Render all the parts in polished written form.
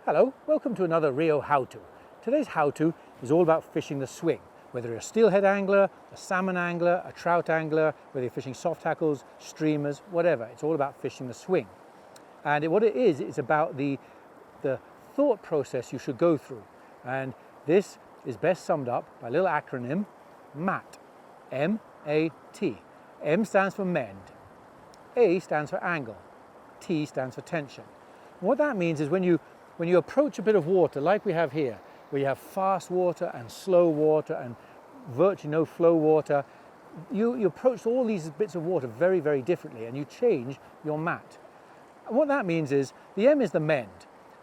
Hello, welcome to another Rio how-to. Today's how-to is all about fishing the swing. Whether you're a steelhead angler, a salmon angler, a trout angler, whether you're fishing soft tackles, streamers, whatever, it's all about fishing the swing. And what it is, it's about the thought process you should go through. And this is best summed up by a little acronym, MAT, M-A-T. M stands for mend, A stands for angle, T stands for tension. And what that means is when you approach a bit of water like we have here, where you have fast water and slow water and virtually no flow water, you approach all these bits of water very, very differently, and you change your mat. And what that means is the M is the mend.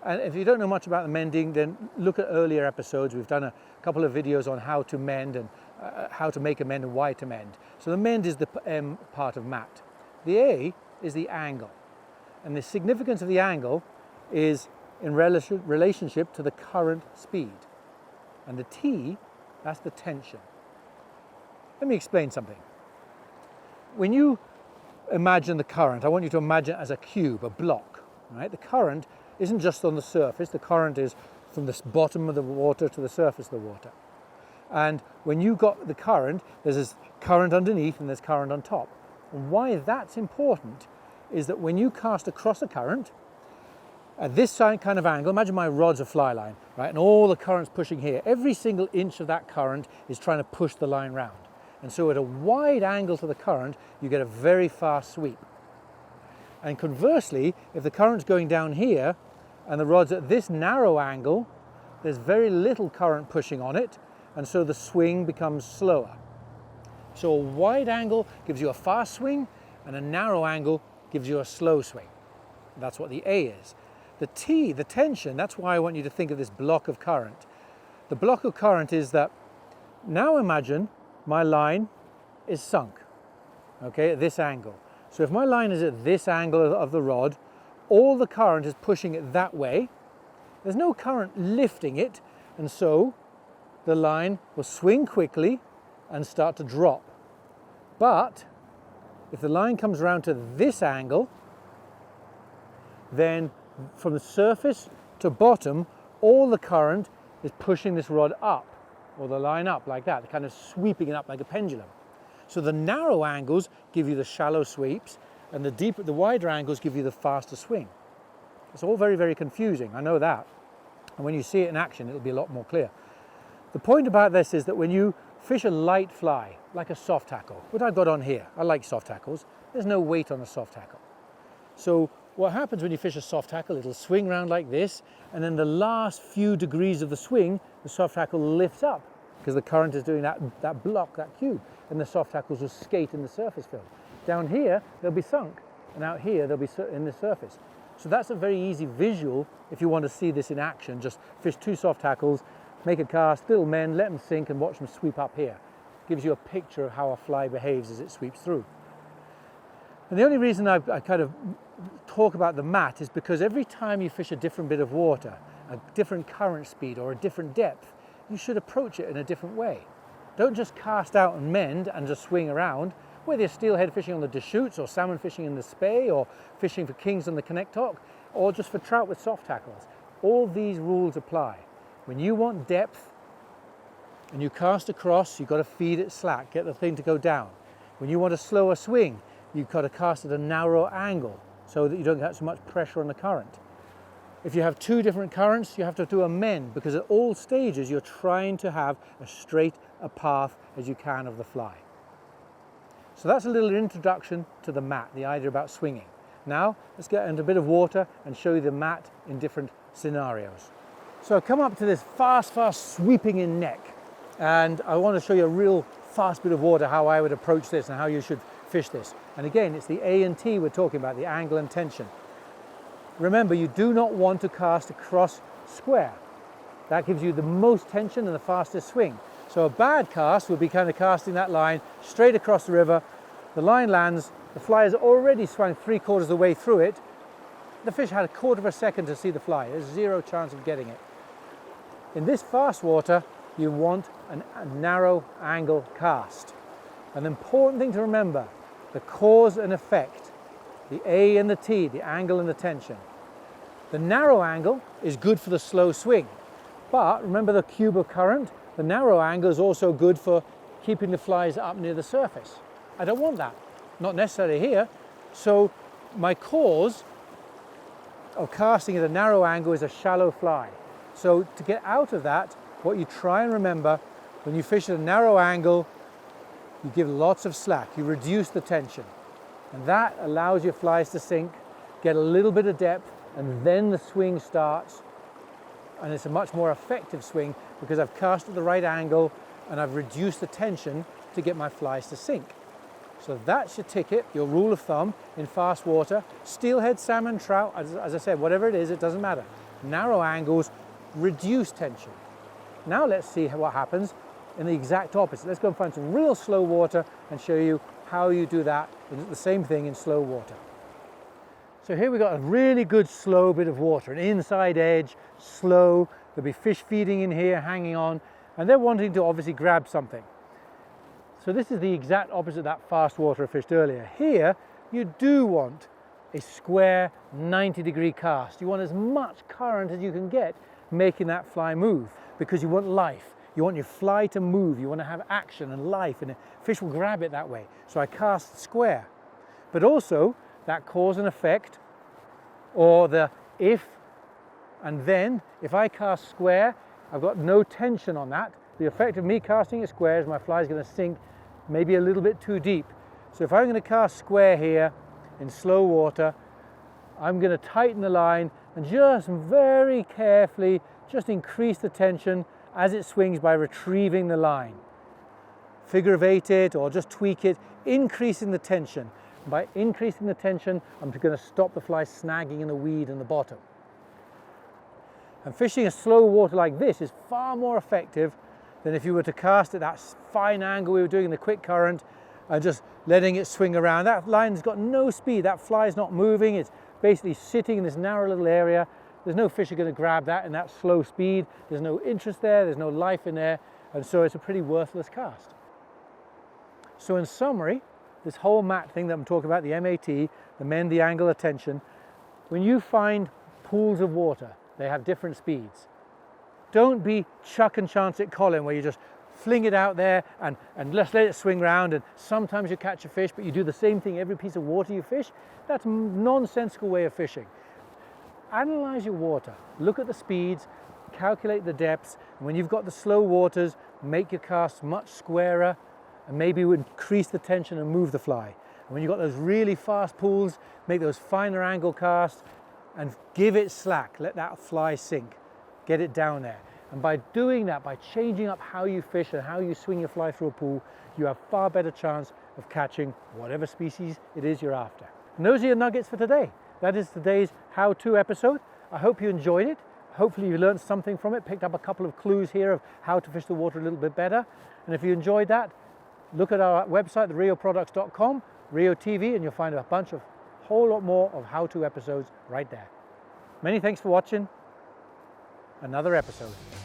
And if you don't know much about the mending, then look at earlier episodes. We've done a couple of videos on how to mend and how to make a mend and why to mend. So the mend is the M part of mat. The A is the angle. And the significance of the angle is in relationship to the current speed. And the T, that's the tension. Let me explain something. When you imagine the current, I want you to imagine it as a cube, a block, right? The current isn't just on the surface, the current is from the bottom of the water to the surface of the water. And when you got the current, there's this current underneath and there's current on top. And why that's important is that when you cast across a current, at this kind of angle, imagine my rod's a fly line, right? And all the current's pushing here. Every single inch of that current is trying to push the line round. And so at a wide angle to the current, you get a very fast sweep. And conversely, if the current's going down here and the rod's at this narrow angle, there's very little current pushing on it, and so the swing becomes slower. So a wide angle gives you a fast swing, and a narrow angle gives you a slow swing. That's what the A is. The T, the tension, that's why I want you to think of this block of current. The block of current is that, now imagine my line is sunk, okay, at this angle. So if my line is at this angle of the rod, all the current is pushing it that way. There's no current lifting it, and so the line will swing quickly and start to drop. But if the line comes around to this angle, then from the surface to bottom, all the current is pushing this rod up, or the line up like that, kind of sweeping it up like a pendulum. So the narrow angles give you the shallow sweeps, and the wider angles give you the faster swing. It's all very, very confusing, I know that. And when you see it in action, it'll be a lot more clear. The point about this is that when you fish a light fly, like a soft tackle, what I've got on here, I like soft tackles, there's no weight on a soft tackle. So what happens when you fish a soft tackle, it'll swing around like this, and then the last few degrees of the swing, the soft tackle lifts up, because the current is doing that block, that cube, and the soft tackles will skate in the surface field. Down here, they'll be sunk, and out here, they'll be in the surface. So that's a very easy visual if you want to see this in action. Just fish two soft tackles, make a cast, little mend, let them sink, and watch them sweep up here. Gives you a picture of how a fly behaves as it sweeps through. And the only reason I kind of talk about the mat is because every time you fish a different bit of water, a different current speed or a different depth, you should approach it in a different way. Don't just cast out and mend and just swing around, whether you're steelhead fishing on the Deschutes or salmon fishing in the Spey or fishing for kings on the Connect Talk or just for trout with soft tackles. All these rules apply. When you want depth and you cast across, you've got to feed it slack, get the thing to go down. When you want a slower swing, you've got to cast at a narrow angle so that you don't get so much pressure on the current. If you have two different currents, you have to do a mend, because at all stages you're trying to have as straight a path as you can of the fly. So that's a little introduction to the mat, the idea about swinging. Now let's get into a bit of water and show you the mat in different scenarios. So I come up to this fast sweeping in neck, and I want to show you a real fast bit of water, how I would approach this and how you should fish this. And again, it's the A and T we're talking about, the angle and tension. Remember, you do not want to cast across square. That gives you the most tension and the fastest swing. So a bad cast would be kind of casting that line straight across the river. The line lands, the fly has already swung 3/4 of the way through it. The fish had 1/4 of a second to see the fly. There's zero chance of getting it. In this fast water, you want a narrow angle cast. An important thing to remember, the cause and effect, the A and the T, the angle and the tension. The narrow angle is good for the slow swing, but remember the cube of current? The narrow angle is also good for keeping the flies up near the surface. I don't want that, not necessarily here. So my cause of casting at a narrow angle is a shallow fly. So to get out of that, what you try and remember, when you fish at a narrow angle, you give lots of slack, you reduce the tension. And that allows your flies to sink, get a little bit of depth, and then the swing starts. And it's a much more effective swing because I've cast at the right angle and I've reduced the tension to get my flies to sink. So that's your ticket, your rule of thumb in fast water. Steelhead, salmon, trout, as I said, whatever it is, it doesn't matter. Narrow angles reduce tension. Now let's see what happens in the exact opposite. Let's go and find some real slow water and show you how you do that, the same thing in slow water. So here we've got a really good slow bit of water, an inside edge, slow. There'll be fish feeding in here, hanging on, and they're wanting to obviously grab something. So this is the exact opposite of that fast water I fished earlier. Here, you do want a square 90-degree cast. You want as much current as you can get making that fly move because you want life. You want your fly to move. You want to have action and life, and fish will grab it that way. So I cast square. But also, that cause and effect, or the if and then, if I cast square, I've got no tension on that. The effect of me casting it square is my fly is going to sink maybe a little bit too deep. So if I'm going to cast square here in slow water, I'm going to tighten the line and just very carefully just increase the tension as it swings by retrieving the line. Figure of 8 it or just tweak it, increasing the tension. By increasing the tension, I'm going to stop the fly snagging in the weed in the bottom. And fishing a slow water like this is far more effective than if you were to cast at that fine angle we were doing in the quick current and just letting it swing around. That line's got no speed, that fly's not moving, it's basically sitting in this narrow little area. There's no fish are going to grab that in that slow speed. There's no interest there, there's no life in there, and so it's a pretty worthless cast. So in summary, this whole mat thing that I'm talking about, the MAT, the mend the angle of tension, when you find pools of water, they have different speeds. Don't be chuck and chance it Colin, where you just fling it out there and let's let it swing around, and sometimes you catch a fish, but you do the same thing every piece of water you fish. That's a nonsensical way of fishing. Analyze your water, look at the speeds, calculate the depths, and when you've got the slow waters, make your casts much squarer, and maybe increase the tension and move the fly. And when you've got those really fast pools, make those finer angle casts and give it slack, let that fly sink, get it down there. And by doing that, by changing up how you fish and how you swing your fly through a pool, you have far better chance of catching whatever species it is you're after. And those are your nuggets for today. That is today's how-to episode. I hope you enjoyed it. Hopefully you learned something from it, picked up a couple of clues here of how to fish the water a little bit better. And if you enjoyed that, look at our website, thereoproducts.com, Rio TV, and you'll find a whole lot more of how-to episodes right there. Many thanks for watching another episode.